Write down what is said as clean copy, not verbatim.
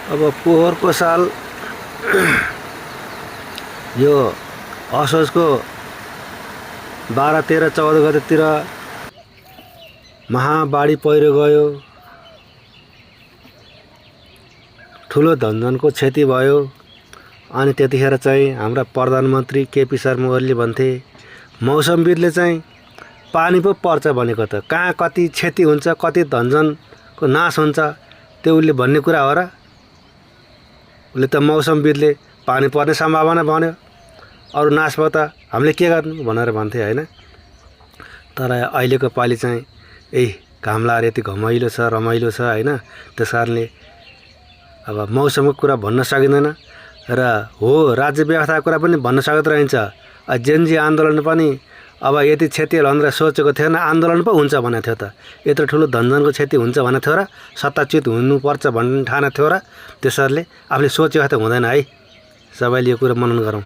अब पोहोरको साल यो असोजको 12, 13, 14 गतेतिर महाबाढी पहिरो गयो, ठुलो धनजनको क्षति भयो। अनि त्यतिखेर चाहिँ हाम्रा प्रधानमन्त्री केपी शर्मा ओलीले भन्थे मौसमविदले चाहिँ पानी पो पर्छ भनेको त कहाँ कति क्षति हुन्छ, कति धनजनको नाश हुन्छ त्यो उसले भन्ने कुरा हो र? उसले त मौसमविदले पानी पर्ने सम्भावना भन्यो, अरू नाश भयो त हामीले के गर्नु भनेर भन्थे हैन। तर अहिलेको पालि चाहिँ घाम लागेर यति घमाइलो छ, रमाइलो छ हैन। त्यसकारणले अब मौसमको कुरा भन्न सकिँदैन र हो राज्य व्यवस्थाको कुरा पनि भन्न सकिँदो रहन्छ। जेनजी आन्दोलन पनि अब यति क्षति होला भनेर सोचेको थिएन, आन्दोलन पो हुन्छ भनेको थियो त। यत्रो ठुलो धनजनको क्षति हुन्छ भनेको थियो र, सत्ताच्युत हुनुपर्छ भन्ने ठानेको थियो र। त्यसैले आफूले सोचेको त हुँदैन है। सबैले यो कुरा मनन गरौँ।